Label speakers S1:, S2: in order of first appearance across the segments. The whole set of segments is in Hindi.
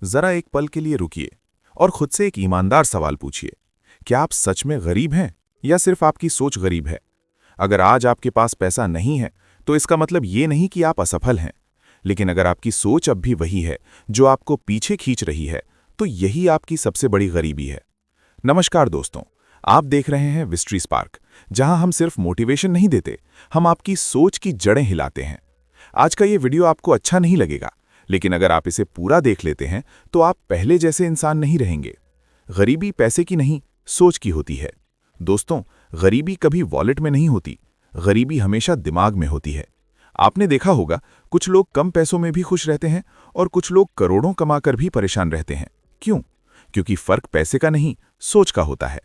S1: जरा एक पल के लिए रुकिए और खुद से एक ईमानदार सवाल पूछिए, क्या आप सच में गरीब हैं या सिर्फ आपकी सोच गरीब है? अगर आज आपके पास पैसा नहीं है तो इसका मतलब ये नहीं कि आप असफल हैं, लेकिन अगर आपकी सोच अब भी वही है जो आपको पीछे खींच रही है, तो यही आपकी सबसे बड़ी गरीबी है। नमस्कार दोस्तों, आप देख रहे हैं विस्ट्री स्पार्क, जहां हम सिर्फ मोटिवेशन नहीं देते, हम आपकी सोच की जड़ें हिलाते हैं। आज का ये वीडियो आपको अच्छा नहीं लगेगा, लेकिन अगर आप इसे पूरा देख लेते हैं तो आप पहले जैसे इंसान नहीं रहेंगे। गरीबी पैसे की नहीं, सोच की होती है। दोस्तों, गरीबी कभी वॉलेट में नहीं होती, गरीबी हमेशा दिमाग में होती है। आपने देखा होगा, कुछ लोग कम पैसों में भी खुश रहते हैं और कुछ लोग करोड़ों कमाकर भी परेशान रहते हैं। क्यों? क्योंकि फर्क पैसे का नहीं, सोच का होता है।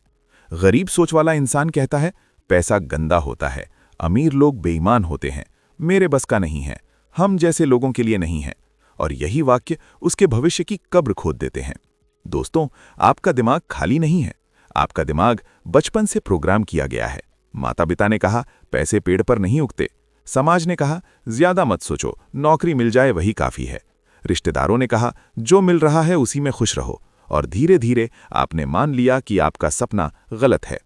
S1: गरीब सोच वाला इंसान कहता है, पैसा गंदा होता है, अमीर लोग बेईमान होते हैं, मेरे बस का नहीं है, हम जैसे लोगों के लिए नहीं है। और यही वाक्य उसके भविष्य की कब्र खोद देते हैं। दोस्तों, आपका दिमाग खाली नहीं है, आपका दिमाग बचपन से प्रोग्राम किया गया है। माता पिता ने कहा, पैसे पेड़ पर नहीं उगते। समाज ने कहा, ज्यादा मत सोचो, नौकरी मिल जाए वही काफी है। रिश्तेदारों ने कहा, जो मिल रहा है उसी में खुश रहो। और धीरे धीरे आपने मान लिया कि आपका सपना गलत है।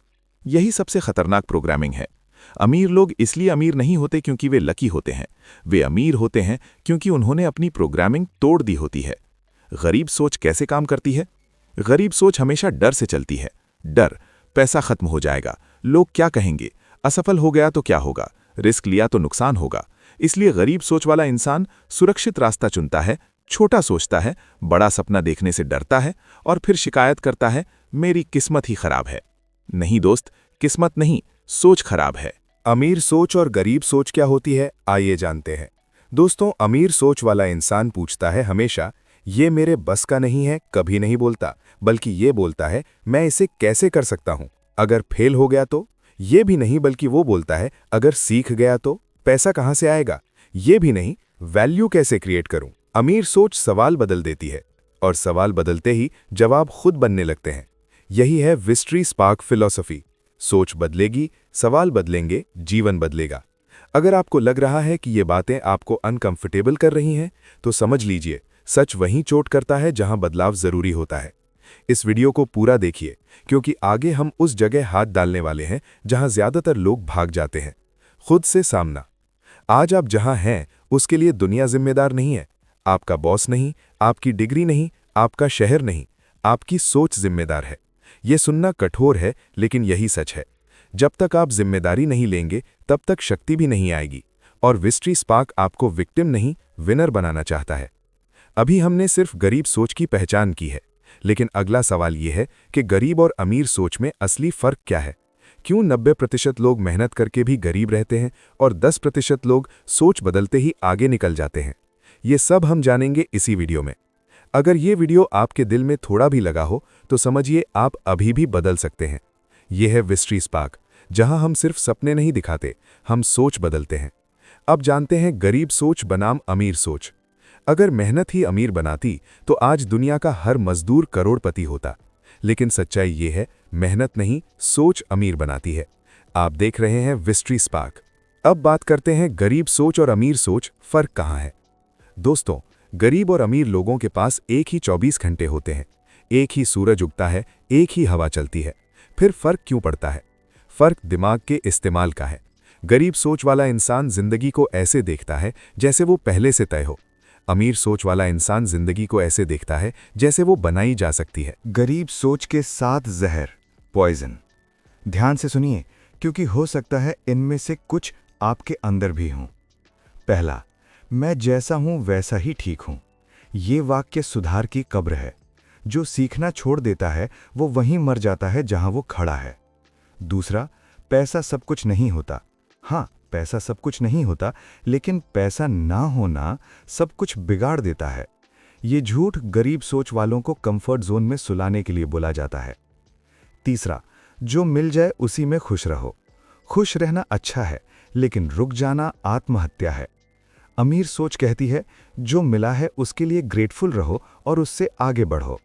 S1: यही सबसे खतरनाक प्रोग्रामिंग है। अमीर लोग इसलिए अमीर नहीं होते क्योंकि वे लकी होते हैं, वे अमीर होते हैं क्योंकि उन्होंने अपनी प्रोग्रामिंग तोड़ दी होती है। गरीब सोच कैसे काम करती है? गरीब सोच हमेशा डर से चलती है। डर, पैसा खत्म हो जाएगा, लोग क्या कहेंगे, असफल हो गया तो क्या होगा, रिस्क लिया तो नुकसान होगा। इसलिए गरीब सोच वाला इंसान सुरक्षित रास्ता चुनता है, छोटा सोचता है, बड़ा सपना देखने से डरता है और फिर शिकायत करता है, मेरी किस्मत ही खराब है। नहीं दोस्त, किस्मत नहीं, सोच खराब है।
S2: अमीर सोच और गरीब सोच क्या होती है, आइए जानते हैं। दोस्तों, अमीर सोच वाला इंसान पूछता है हमेशा, ये मेरे बस का नहीं है, कभी नहीं बोलता, बल्कि ये बोलता है, मैं इसे कैसे कर सकता हूं? अगर फेल हो गया तो? ये भी नहीं, बल्कि वो बोलता है, अगर सीख गया तो? पैसा कहां से आएगा? ये भी नहीं, वैल्यू कैसे क्रिएट करूं? अमीर सोच सवाल बदल देती है, और सवाल बदलते ही जवाब खुद बनने लगते हैं। यही है विस्ट्री स्पार्क फिलॉसफी। सोच बदलेगी, सवाल बदलेंगे, जीवन बदलेगा। अगर आपको लग रहा है कि ये बातें आपको अनकंफर्टेबल कर रही हैं, तो समझ लीजिए, सच वहीं चोट करता है जहां बदलाव जरूरी होता है। इस वीडियो को पूरा देखिए, क्योंकि आगे हम उस जगह हाथ डालने वाले हैं जहां ज्यादातर लोग भाग जाते हैं। खुद से सामना। आज आप जहां हैं, उसके लिए दुनिया जिम्मेदार नहीं है। आपका बॉस नहीं, आपकी डिग्री नहीं, आपका शहर नहीं, आपकी सोच जिम्मेदार है। यह सुनना कठोर है, लेकिन यही सच है। जब तक आप जिम्मेदारी नहीं लेंगे, तब तक शक्ति भी नहीं आएगी। और विस्ट्री स्पार्क आपको विक्टिम नहीं, विनर बनाना चाहता है। अभी हमने सिर्फ गरीब सोच की पहचान की है, लेकिन अगला सवाल यह है कि गरीब और अमीर सोच में असली फर्क क्या है? क्यों 90% लोग मेहनत करके भी गरीब रहते हैं और 10% लोग सोच बदलते ही आगे निकल जाते हैं? ये सब हम जानेंगे इसी वीडियो में। अगर ये वीडियो आपके दिल में थोड़ा भी लगा हो, तो समझिए आप अभी भी बदल सकते हैं। यह है विस्ट्री स्पार्क, जहां हम सिर्फ सपने नहीं दिखाते, हम सोच बदलते हैं। अब जानते हैं गरीब सोच बनाम अमीर सोच। अगर मेहनत ही अमीर बनाती, तो आज दुनिया का हर मजदूर करोड़पति होता। लेकिन सच्चाई ये है, मेहनत नहीं, सोच अमीर बनाती है। आप देख रहे हैं विस्ट्री स्पार्क। अब बात करते हैं गरीब सोच और अमीर सोच, फर्क कहां है? दोस्तों, गरीब और अमीर लोगों के पास एक ही 24 घंटे होते हैं, एक ही सूरज उगता है, एक ही हवा चलती है। फिर फर्क क्यों पड़ता है? फर्क दिमाग के इस्तेमाल का है। गरीब सोच वाला इंसान जिंदगी को ऐसे देखता है जैसे वो पहले से तय हो। अमीर सोच वाला इंसान जिंदगी को ऐसे देखता है जैसे वो बनाई जा सकती है।
S3: गरीब सोच के 7 जहर, पॉइजन। ध्यान से सुनिए, क्योंकि हो सकता है इनमें से कुछ आपके अंदर भी हों। पहला, मैं जैसा हूं वैसा ही ठीक हूं। ये वाक्य सुधार की कब्र है। जो सीखना छोड़ देता है, वो वहीं मर जाता है जहां वो खड़ा है। दूसरा, पैसा सब कुछ नहीं होता। हाँ, पैसा सब कुछ नहीं होता, लेकिन पैसा ना होना सब कुछ बिगाड़ देता है। ये झूठ गरीब सोच वालों को कंफर्ट जोन में सुलाने के लिए बोला जाता है। तीसरा, जो मिल जाए उसी में खुश रहो। खुश रहना अच्छा है, लेकिन रुक जाना आत्महत्या है। अमीर सोच कहती है, जो मिला है उसके लिए ग्रेटफुल रहो और उससे आगे बढ़ो।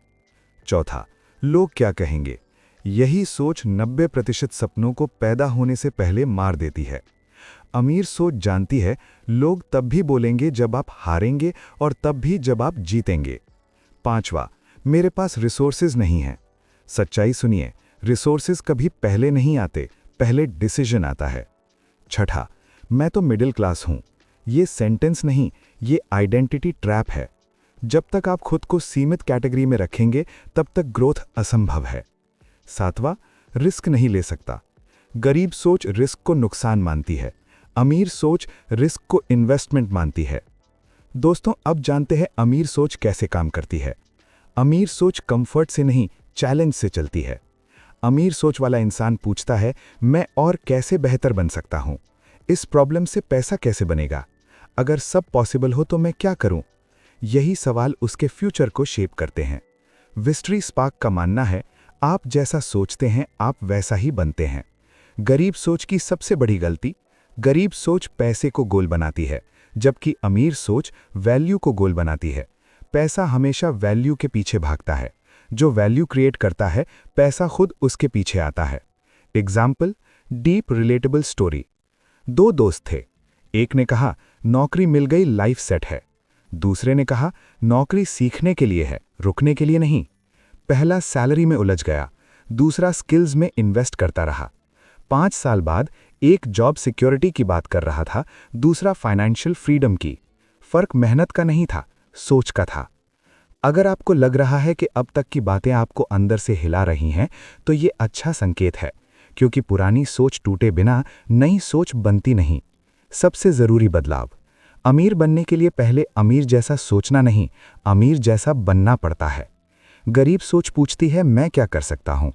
S3: चौथा, लोग क्या कहेंगे। यही सोच 90% सपनों को पैदा होने से पहले मार देती है। अमीर सोच जानती है, लोग तब भी बोलेंगे जब आप हारेंगे और तब भी जब आप जीतेंगे। 5वां, मेरे पास रिसोर्सेज नहीं है। सच्चाई सुनिए, रिसोर्सेज कभी पहले नहीं आते, पहले डिसीजन आता है। 6, मैं तो मिडिल क्लास हूं। ये सेंटेंस नहीं, ये आइडेंटिटी ट्रैप है। जब तक आप खुद को सीमित कैटेगरी में रखेंगे तब तक ग्रोथ असंभव है। 7वां, रिस्क नहीं ले सकता। गरीब सोच रिस्क को नुकसान मानती है, अमीर सोच रिस्क को इन्वेस्टमेंट मानती है। दोस्तों, अब जानते हैं अमीर सोच कैसे काम करती है। अमीर सोच कंफर्ट से नहीं, चैलेंज से चलती है। अमीर सोच वाला इंसान पूछता है, मैं और कैसे बेहतर बन सकता हूं? इस प्रॉब्लम से पैसा कैसे बनेगा? अगर सब पॉसिबल हो तो मैं क्या करूं? यही सवाल उसके फ्यूचर को शेप करते हैं। विस्टरी स्पार्क का मानना है, आप जैसा सोचते हैं आप वैसा ही बनते हैं। गरीब सोच की सबसे बड़ी गलती, गरीब सोच पैसे को गोल बनाती है, जबकि अमीर सोच वैल्यू को गोल बनाती है। पैसा हमेशा वैल्यू के पीछे भागता है। जो वैल्यू क्रिएट करता है, पैसा खुद उसके पीछे आता है। Example, deep relatable story. 2 दोस्त थे। एक ने कहा, नौकरी मिल गई, लाइफ सेट है। दूसरे ने कहा, नौकरी सीखने के लिए है, रुकने के लिए नहीं। पहला सैलरी में उलझ गया, दूसरा स्किल्स में इन्वेस्ट करता रहा। 5 साल बाद एक जॉब सिक्योरिटी की बात कर रहा था, दूसरा फाइनेंशियल फ्रीडम की। फर्क मेहनत का नहीं था, सोच का था। अगर आपको लग रहा है कि अब तक की बातें आपको अंदर से हिला रही हैं, तो ये अच्छा संकेत है, क्योंकि पुरानी सोच टूटे बिना नई सोच बनती नहीं। सबसे जरूरी बदलाव, अमीर बनने के लिए पहले अमीर जैसा सोचना नहीं, अमीर जैसा बनना पड़ता है। गरीब सोच पूछती है, मैं क्या कर सकता हूं?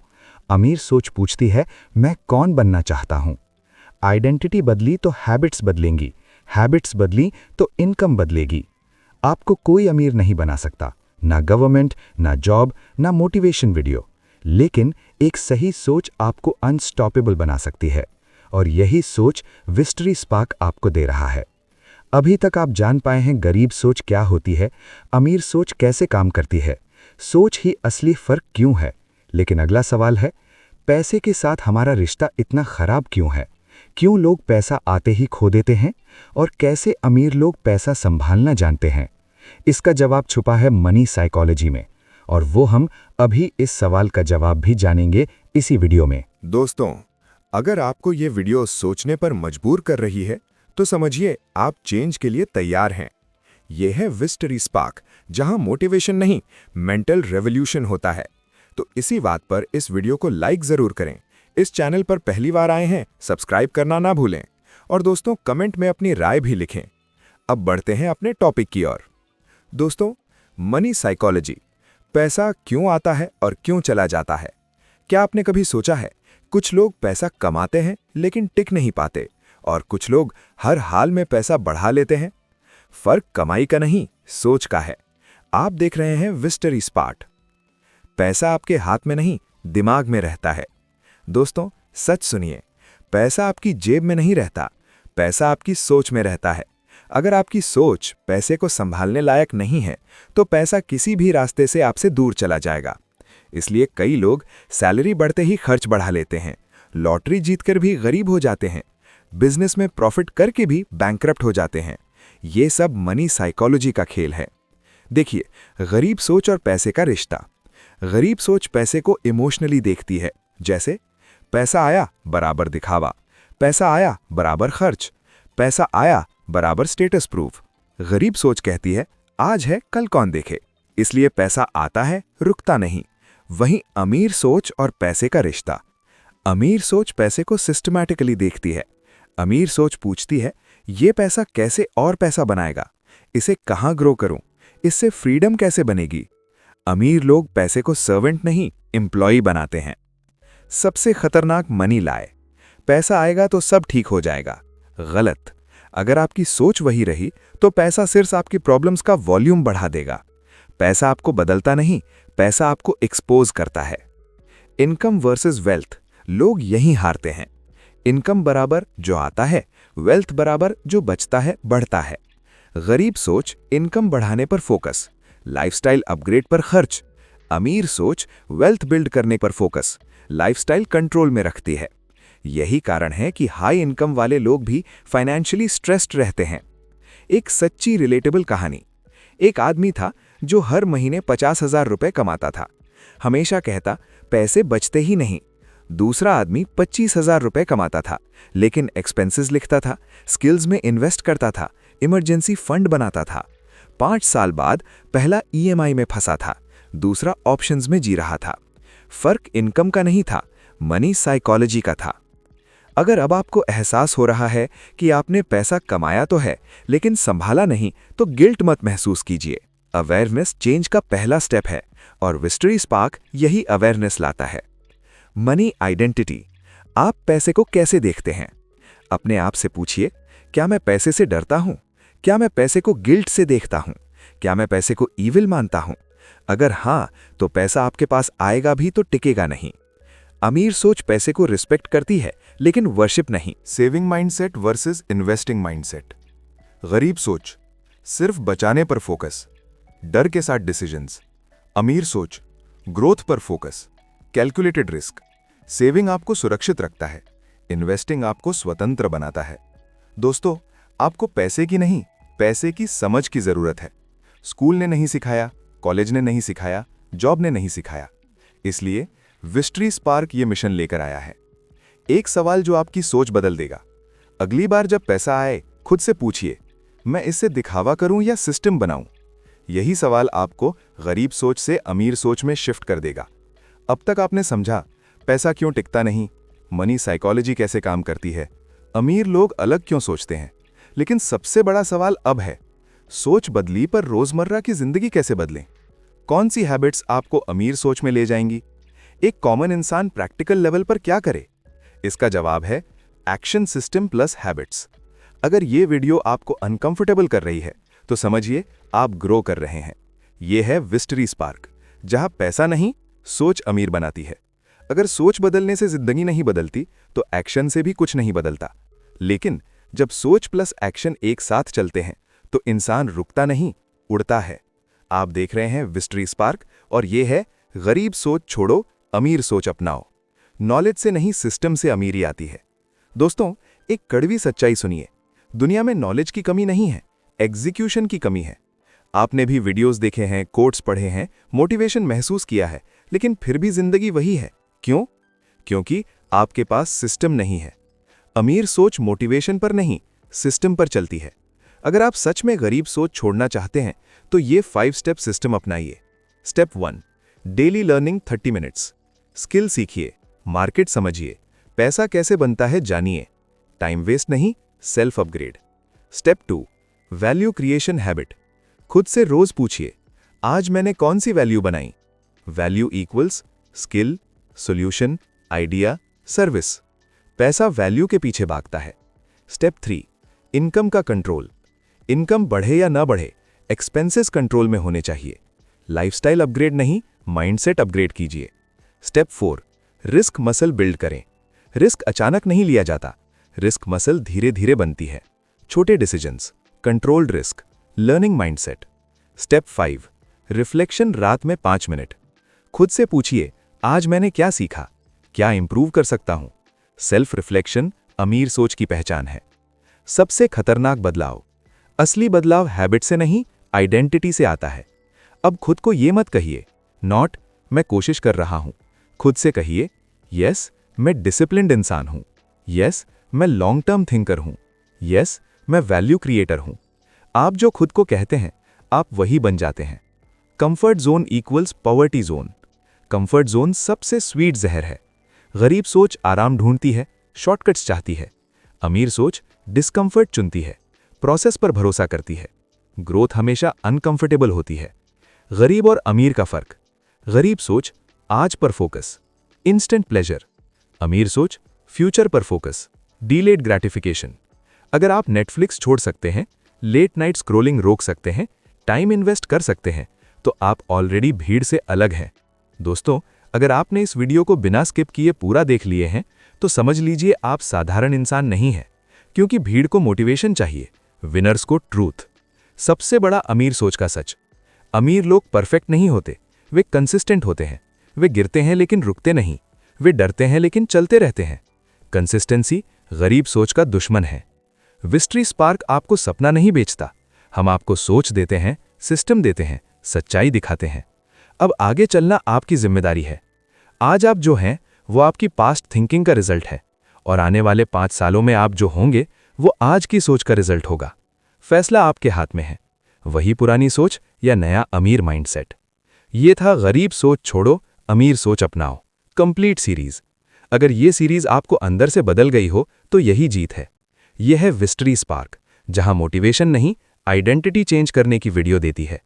S3: अमीर सोच पूछती है, मैं कौन बनना चाहता हूं? आइडेंटिटी बदली तो हैबिट्स बदलेंगी, हैबिट्स बदली तो इनकम बदलेगी। आपको कोई अमीर नहीं बना सकता, ना गवर्नमेंट, ना जॉब, ना मोटिवेशन वीडियो। लेकिन एक सही सोच आपको अनस्टॉपेबल बना सकती है, और यही सोच विस्टरी स्पार्क आपको दे रहा है। अभी तक आप जान पाए हैं गरीब सोच क्या होती है, अमीर सोच कैसे काम करती है, सोच ही असली फर्क क्यों है। लेकिन अगला सवाल है, पैसे के साथ हमारा रिश्ता इतना खराब क्यों है? क्यों लोग पैसा आते ही खो देते हैं? और कैसे अमीर लोग पैसा संभालना जानते हैं? इसका जवाब छुपा है मनी साइकोलॉजी में, और वो हम अभी इस सवाल का जवाब भी जानेंगे इसी वीडियो में।
S2: दोस्तों, अगर आपको ये वीडियो सोचने पर मजबूर कर रही है, तो समझिए आप चेंज के लिए तैयार हैं। यह है विस्टरी स्पार्क, जहां मोटिवेशन नहीं, मेंटल रेवोल्यूशन होता है। तो इसी बात पर इस वीडियो को लाइक जरूर करें। इस चैनल पर पहली बार आए हैं, सब्सक्राइब करना ना भूलें। और दोस्तों, कमेंट में अपनी राय भी लिखें। अब बढ़ते हैं अपने टॉपिक की ओर। दोस्तों, मनी साइकोलॉजी, पैसा क्यों आता है और क्यों चला जाता है? क्या आपने कभी सोचा है, कुछ लोग पैसा कमाते हैं लेकिन टिक नहीं पाते, और कुछ लोग हर हाल में पैसा बढ़ा लेते हैं? फर्क कमाई का नहीं, सोच का है। आप देख रहे हैं विस्टरी स्पार्क। पैसा आपके हाथ में नहीं, दिमाग में रहता है। दोस्तों, सच सुनिए, पैसा आपकी जेब में नहीं रहता, पैसा आपकी सोच में रहता है। अगर आपकी सोच पैसे को संभालने लायक नहीं है, तो पैसा किसी भी रास्ते से आपसे दूर चला जाएगा। इसलिए कई लोग सैलरी बढ़ते ही खर्च बढ़ा लेते हैं, लॉटरी जीतकर भी गरीब हो जाते हैं, बिजनेस में प्रॉफिट करके भी बैंकरप्ट हो जाते हैं। ये सब मनी साइकोलॉजी का खेल है। देखिए, गरीब सोच और पैसे का रिश्ता। गरीब सोच पैसे को इमोशनली देखती है, जैसे पैसा आया बराबर दिखावा, पैसा आया बराबर खर्च, पैसा आया बराबर स्टेटस प्रूफ। गरीब सोच कहती है, आज है कल कौन देखे, इसलिए पैसा आता है, रुकता नहीं। वहीं अमीर सोच और पैसे का रिश्ता। अमीर सोच पैसे को सिस्टमैटिकली देखती है। अमीर सोच पूछती है, ये पैसा कैसे और पैसा बनाएगा, इसे कहां ग्रो करूं, इससे फ्रीडम कैसे बनेगी। अमीर लोग पैसे को सर्वेंट नहीं, एम्प्लॉय बनाते हैं। सबसे खतरनाक मनी लाए, पैसा आएगा तो सब ठीक हो जाएगा। गलत। अगर आपकी सोच वही रही तो पैसा सिर्फ आपकी प्रॉब्लम्स का वॉल्यूम बढ़ा देगा। पैसा आपको बदलता नहीं, पैसा आपको एक्सपोज करता है। इनकम वर्सेस वेल्थ, लोग यहीं हारते हैं। इनकम बराबर जो आता है, वेल्थ बराबर जो बचता है, बढ़ता है। गरीब सोच इनकम बढ़ाने पर फोकस, लाइफस्टाइल अपग्रेड पर खर्च। अमीर सोच वेल्थ बिल्ड करने पर फोकस, लाइफस्टाइल कंट्रोल में रखती है। यही कारण है कि हाई इनकम वाले लोग भी फाइनेंशियली स्ट्रेस्ड रहते हैं। एक सच्ची रिलेटेबल कहानी। एक आदमी था जो हर महीने 50,000 रुपए कमाता था। हमेशा कहता, पैसे बचते ही नहीं। दूसरा आदमी 25,000 रुपए कमाता था, लेकिन एक्सपेंसेस लिखता था, स्किल्स में इन्वेस्ट करता था, इमरजेंसी फंड बनाता था। 5 साल बाद पहला ईएमआई में फंसा था, दूसरा ऑप्शंस में जी रहा था। फर्क इनकम का नहीं था, मनी साइकोलॉजी का था। अगर अब आपको एहसास हो रहा है कि आपने पैसा कमाया तो है, लेकिन संभाला नहीं, तो गिल्ट मत महसूस कीजिए। अवेयरनेस चेंज का पहला स्टेप है, और विस्टरी स्पार्क यही अवेयरनेस लाता है। Money identity. आप पैसे को कैसे देखते हैं? अपने आप से पूछिए, क्या मैं पैसे से डरता हूं? क्या मैं पैसे को गिल्ट से देखता हूं? क्या मैं पैसे को ईविल मानता हूं? अगर हां, तो पैसा आपके पास आएगा भी तो टिकेगा नहीं। अमीर सोच पैसे को रिस्पेक्ट करती है, लेकिन वर्शिप नहीं।
S1: Saving mindset versus investing mindset. गरीब सोच, सिर्फ बचाने पर फोकस, डर के साथ डिसीजंस। अमीर सोच, ग्रोथ पर फोकस, कैलकुलेटेड रिस्क। सेविंग आपको सुरक्षित रखता है, इन्वेस्टिंग आपको स्वतंत्र बनाता है। दोस्तों, आपको पैसे की नहीं, पैसे की समझ की जरूरत है। स्कूल ने नहीं सिखाया, कॉलेज ने नहीं सिखाया, जॉब ने नहीं सिखाया। इसलिए विस्टरी स्पार्क ये मिशन लेकर आया है। एक सवाल जो आपकी सोच बदल देगा। अगली बार जब पैसा आए, खुद से पूछिए, मैं इससे दिखावा करूं या सिस्टम बनाऊं? यही सवाल आपको गरीब सोच से अमीर सोच में शिफ्ट कर देगा। अब तक आपने समझा पैसा क्यों टिकता नहीं, मनी साइकोलॉजी कैसे काम करती है, अमीर लोग अलग क्यों सोचते हैं। लेकिन सबसे बड़ा सवाल अब है, सोच बदली पर रोजमर्रा की जिंदगी कैसे बदलें? कौन सी हैबिट्स आपको अमीर सोच में ले जाएंगी? एक कॉमन इंसान प्रैक्टिकल लेवल पर क्या करे? इसका जवाब है एक्शन सिस्टम प्लस हैबिट्स। अगर ये वीडियो आपको अनकंफर्टेबल कर रही है, तो समझिए आप ग्रो कर रहे हैं। ये है विस्टरी स्पार्क, जहां पैसा नहीं, सोच अमीर बनाती है। अगर सोच बदलने से जिंदगी नहीं बदलती, तो एक्शन से भी कुछ नहीं बदलता। लेकिन जब सोच प्लस एक्शन एक साथ चलते हैं, तो इंसान रुकता नहीं, उड़ता है। आप देख रहे हैं विस्टरी स्पार्क, और ये है गरीब सोच छोड़ो, अमीर सोच अपनाओ। नॉलेज से नहीं, सिस्टम से अमीरी आती है। दोस्तों, एक कड़वी सच्चाई सुनिए, दुनिया में नॉलेज की कमी नहीं है, एग्जीक्यूशन की कमी है। आपने भी वीडियोस देखे हैं, कोट्स पढ़े हैं, मोटिवेशन महसूस किया है, लेकिन फिर भी जिंदगी वही है। क्यों? क्योंकि आपके पास सिस्टम नहीं है। अमीर सोच मोटिवेशन पर नहीं, सिस्टम पर चलती है। अगर आप सच में गरीब सोच छोड़ना चाहते हैं, तो ये 5 स्टेप सिस्टम अपनाइए। Step 1, daily learning 30 minutes. Skill सीखिए, मार्केट समझिए, पैसा कैसे बनता है जानिए। टाइम वेस्ट नहीं, self upgrade. Step 2, value creation habit. खुद से रोज पूछिए, आज मैंने कौन सी वैल्यू बनाई? Value equals skill, solution, idea, service. पैसा वैल्यू के पीछे भागता है। स्टेप 3, इनकम का कंट्रोल। इनकम बढ़े या ना बढ़े, एक्सपेंसेस कंट्रोल में होने चाहिए। लाइफस्टाइल अपग्रेड नहीं, माइंडसेट अपग्रेड कीजिए। स्टेप 4, रिस्क मसल बिल्ड करें। रिस्क अचानक नहीं लिया जाता, रिस्क मसल धीरे धीरे बनती है। छोटे decisions, controlled risk, learning mindset. Step 5, reflection रात में 5 मिनट। खुद से पूछिए, आज मैंने क्या सीखा, क्या इंप्रूव कर सकता हूं? सेल्फ रिफ्लेक्शन अमीर सोच की पहचान है। सबसे खतरनाक बदलाव, असली बदलाव हैबिट से नहीं, आइडेंटिटी से आता है। अब खुद को ये मत कहिए, नॉट मैं कोशिश कर रहा हूं। खुद से कहिए, यस मैं डिसिप्लिन्ड इंसान हूं, यस मैं लॉन्ग टर्म थिंकर हूं, यस मैं वैल्यू क्रिएटर हूं। आप जो खुद को कहते हैं, आप वही बन जाते हैं। Comfort zone equals poverty zone. Comfort zone सबसे स्वीट जहर है। गरीब सोच आराम ढूंढती है, शॉर्टकट्स चाहती है। अमीर सोच डिस्कंफर्ट चुनती है, प्रोसेस पर भरोसा करती है। ग्रोथ हमेशा अनकंफर्टेबल होती है। गरीब और अमीर का फर्क, गरीब सोच आज पर फोकस, इंस्टेंट प्लेजर। अमीर सोच फ्यूचर पर फोकस, डीलेड ग्रेटिफिकेशन। अगर आप नेटफ्लिक्स छोड़ सकते हैं, लेट नाइट स्क्रोलिंग रोक सकते हैं, टाइम इन्वेस्ट कर सकते हैं, तो आप ऑलरेडी भीड़ से अलग हैं। दोस्तों, अगर आपने इस वीडियो को बिना स्किप किए पूरा देख लिए हैं, तो समझ लीजिए आप साधारण इंसान नहीं हैं, क्योंकि भीड़ को मोटिवेशन चाहिए, विनर्स को ट्रूथ। सबसे बड़ा अमीर सोच का सच, अमीर लोग परफेक्ट नहीं होते, वे कंसिस्टेंट होते हैं। वे गिरते हैं लेकिन रुकते नहीं, वे डरते हैं लेकिन चलते रहते हैं। कंसिस्टेंसी गरीब सोच का दुश्मन है। विस्टरी स्पार्क आपको सपना नहीं बेचता, हम आपको सोच देते हैं, सिस्टम देते हैं,
S4: सच्चाई दिखाते हैं। अब आगे चलना आपकी जिम्मेदारी है। आज आप जो हैं वो आपकी पास्ट थिंकिंग का रिजल्ट है, और आने वाले 5 सालों में आप जो होंगे वो आज की सोच का रिजल्ट होगा। फैसला आपके हाथ में है, वही पुरानी सोच या नया अमीर माइंडसेट। ये था गरीब सोच छोड़ो, अमीर सोच अपनाओ कंप्लीट सीरीज। अगर ये सीरीज आपको अंदर से बदल गई हो तो यही जीत है। यह है विस्टरी स्पार्क, जहां मोटिवेशन नहीं आइडेंटिटी चेंज करने की वीडियो देती है।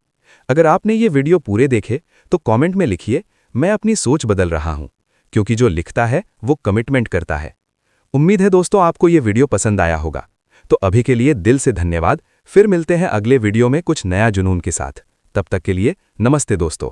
S4: अगर आपने ये वीडियो पूरे देखे तो कमेंट में लिखिए, मैं अपनी सोच बदल रहा हूं, क्योंकि जो लिखता है वो कमिटमेंट करता है। उम्मीद है दोस्तों आपको ये वीडियो पसंद आया होगा। तो अभी के लिए दिल से धन्यवाद। फिर मिलते हैं अगले वीडियो में कुछ नया जुनून के साथ। तब तक के लिए नमस्ते दोस्तों।